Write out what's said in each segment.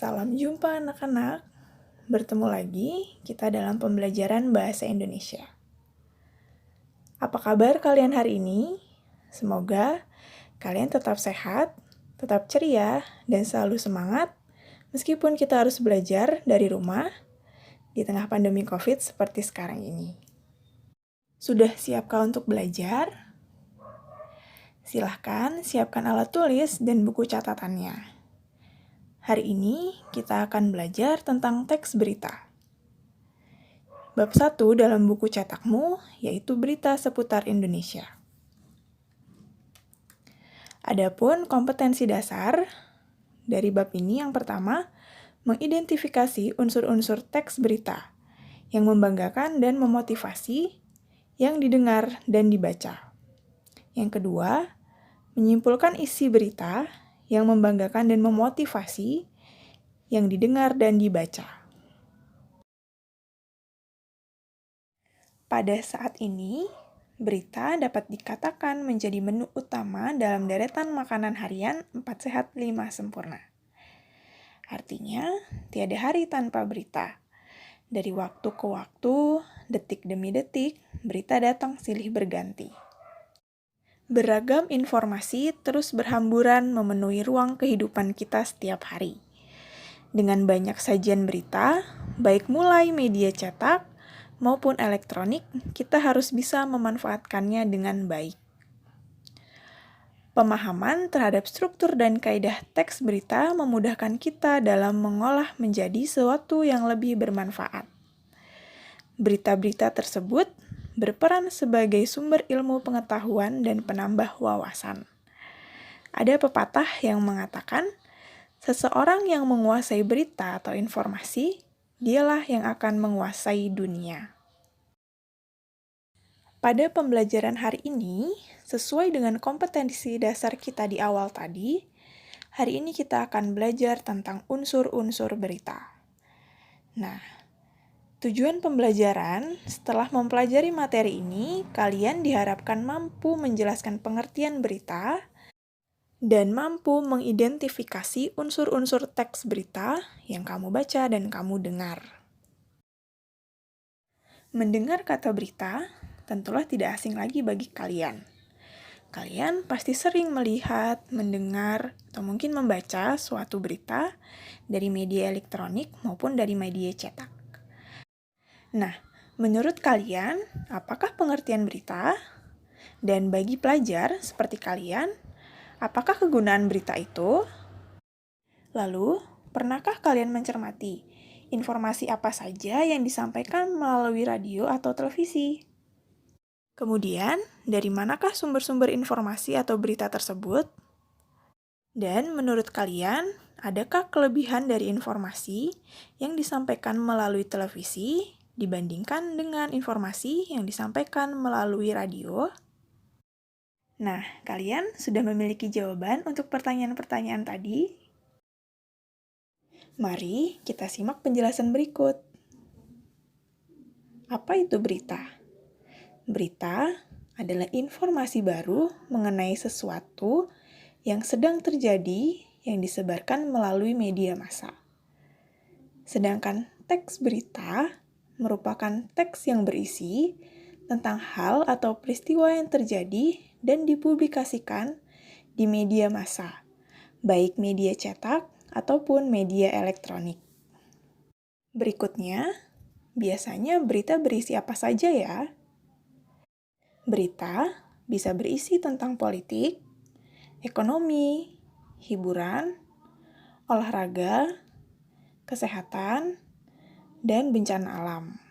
Salam jumpa anak-anak. Bertemu lagi kita dalam pembelajaran bahasa Indonesia. Apa kabar kalian hari ini? Semoga kalian tetap sehat, tetap ceria, dan selalu semangat meskipun kita harus belajar dari rumah di tengah pandemi COVID seperti sekarang ini. Sudah siapkah untuk belajar? Silahkan siapkan alat tulis dan buku catatannya. Hari ini kita akan belajar tentang teks berita. Bab 1 dalam buku cetakmu yaitu berita seputar Indonesia. Adapun kompetensi dasar dari bab ini yang pertama, mengidentifikasi unsur-unsur teks berita yang membanggakan dan memotivasi yang didengar dan dibaca. Yang kedua, menyimpulkan isi berita yang membanggakan dan memotivasi yang didengar dan dibaca. Pada saat ini, berita dapat dikatakan menjadi menu utama dalam deretan makanan harian 4 sehat 5 sempurna. Artinya, tiada hari tanpa berita. Dari waktu ke waktu, detik demi detik, berita datang silih berganti. Beragam informasi terus berhamburan memenuhi ruang kehidupan kita setiap hari. Dengan banyak sajian berita, baik mulai media cetak maupun elektronik, kita harus bisa memanfaatkannya dengan baik. Pemahaman terhadap struktur dan kaidah teks berita memudahkan kita dalam mengolah menjadi sesuatu yang lebih bermanfaat. Berita-berita tersebut berperan sebagai sumber ilmu pengetahuan dan penambah wawasan. Ada pepatah yang mengatakan, seseorang yang menguasai berita atau informasi, dialah yang akan menguasai dunia. Pada pembelajaran hari ini, sesuai dengan kompetensi dasar kita di awal tadi, hari ini kita akan belajar tentang unsur-unsur berita. Nah, tujuan pembelajaran, setelah mempelajari materi ini, kalian diharapkan mampu menjelaskan pengertian berita dan mampu mengidentifikasi unsur-unsur teks berita yang kamu baca dan kamu dengar. Mendengar kata berita tentulah tidak asing lagi bagi kalian. Kalian pasti sering melihat, mendengar, atau mungkin membaca suatu berita dari media elektronik maupun dari media cetak. Nah, menurut kalian, apakah pengertian berita? Dan bagi pelajar seperti kalian, apakah kegunaan berita itu? Lalu, pernahkah kalian mencermati informasi apa saja yang disampaikan melalui radio atau televisi? Kemudian, dari manakah sumber-sumber informasi atau berita tersebut? Dan menurut kalian, adakah kelebihan dari informasi yang disampaikan melalui televisi dibandingkan dengan informasi yang disampaikan melalui radio? Nah, kalian sudah memiliki jawaban untuk pertanyaan-pertanyaan tadi? Mari kita simak penjelasan berikut. Apa itu berita? Berita adalah informasi baru mengenai sesuatu yang sedang terjadi yang disebarkan melalui media massa. Sedangkan teks berita merupakan teks yang berisi tentang hal atau peristiwa yang terjadi dan dipublikasikan di media massa, baik media cetak ataupun media elektronik. Berikutnya, biasanya berita berisi apa saja ya? Berita bisa berisi tentang politik, ekonomi, hiburan, olahraga, kesehatan, dan bencana alam,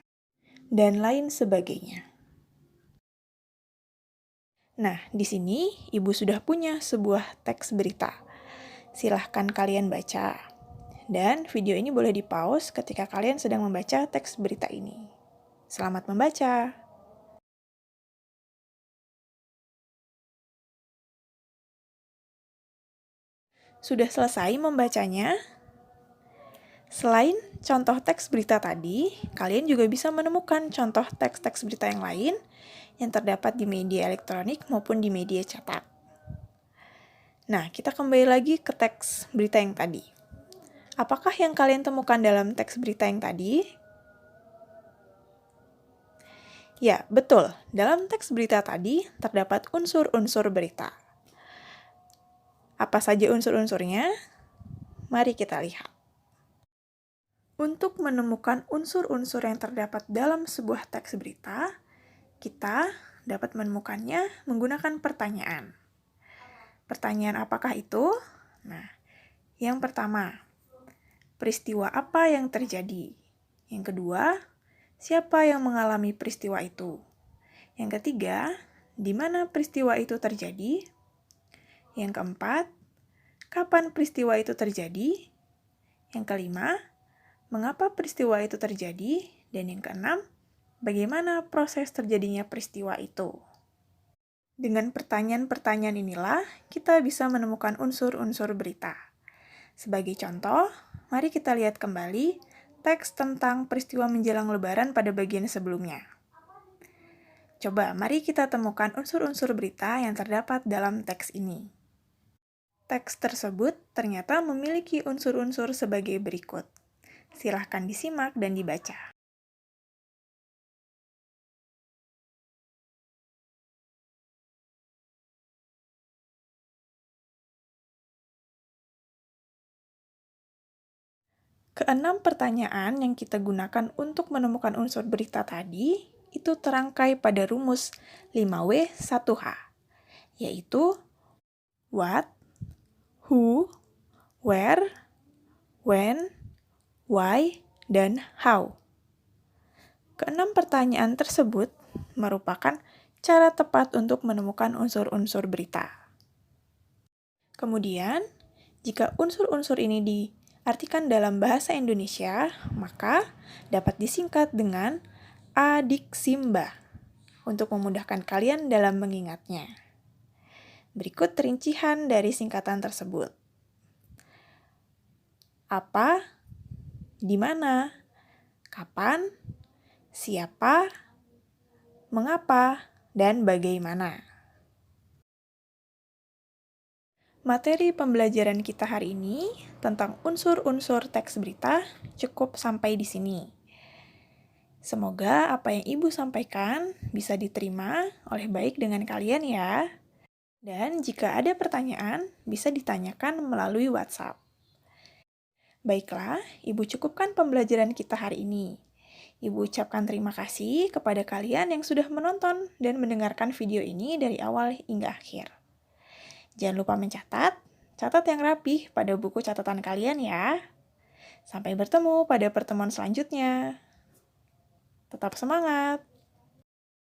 dan lain sebagainya. Nah, di sini Ibu sudah punya sebuah teks berita. Silahkan kalian baca. Dan video ini boleh di-pause ketika kalian sedang membaca teks berita ini. Selamat membaca! Sudah selesai membacanya? Selain contoh teks berita tadi, kalian juga bisa menemukan contoh teks-teks berita yang lain yang terdapat di media elektronik maupun di media cetak. Nah, kita kembali lagi ke teks berita yang tadi. Apakah yang kalian temukan dalam teks berita yang tadi? Ya, betul. Dalam teks berita tadi terdapat unsur-unsur berita. Apa saja unsur-unsurnya? Mari kita lihat. Untuk menemukan unsur-unsur yang terdapat dalam sebuah teks berita, kita dapat menemukannya menggunakan pertanyaan. Pertanyaan apakah itu? Nah, yang pertama, peristiwa apa yang terjadi? Yang kedua, siapa yang mengalami peristiwa itu? Yang ketiga, di mana peristiwa itu terjadi? Yang keempat, kapan peristiwa itu terjadi? Yang kelima, mengapa peristiwa itu terjadi? Dan yang keenam, bagaimana proses terjadinya peristiwa itu? Dengan pertanyaan-pertanyaan inilah, kita bisa menemukan unsur-unsur berita. Sebagai contoh, mari kita lihat kembali teks tentang peristiwa menjelang Lebaran pada bagian sebelumnya. Coba, mari kita temukan unsur-unsur berita yang terdapat dalam teks ini. Teks tersebut ternyata memiliki unsur-unsur sebagai berikut. Silahkan disimak dan dibaca. Keenam pertanyaan yang kita gunakan untuk menemukan unsur berita tadi itu terangkai pada rumus 5W 1H, yaitu what, who, where, when, why, dan how. Keenam pertanyaan tersebut merupakan cara tepat untuk menemukan unsur-unsur berita. Kemudian, jika unsur-unsur ini diartikan dalam bahasa Indonesia, maka dapat disingkat dengan Adiksimba untuk memudahkan kalian dalam mengingatnya. Berikut rincian dari singkatan tersebut. Apa, di mana, kapan, siapa, mengapa, dan bagaimana. Materi pembelajaran kita hari ini tentang unsur-unsur teks berita cukup sampai di sini. Semoga apa yang Ibu sampaikan bisa diterima oleh baik dengan kalian ya. Dan jika ada pertanyaan, bisa ditanyakan melalui WhatsApp. Baiklah, Ibu cukupkan pembelajaran kita hari ini. Ibu ucapkan terima kasih kepada kalian yang sudah menonton dan mendengarkan video ini dari awal hingga akhir. Jangan lupa mencatat, catat yang rapih pada buku catatan kalian ya. Sampai bertemu pada pertemuan selanjutnya. Tetap semangat!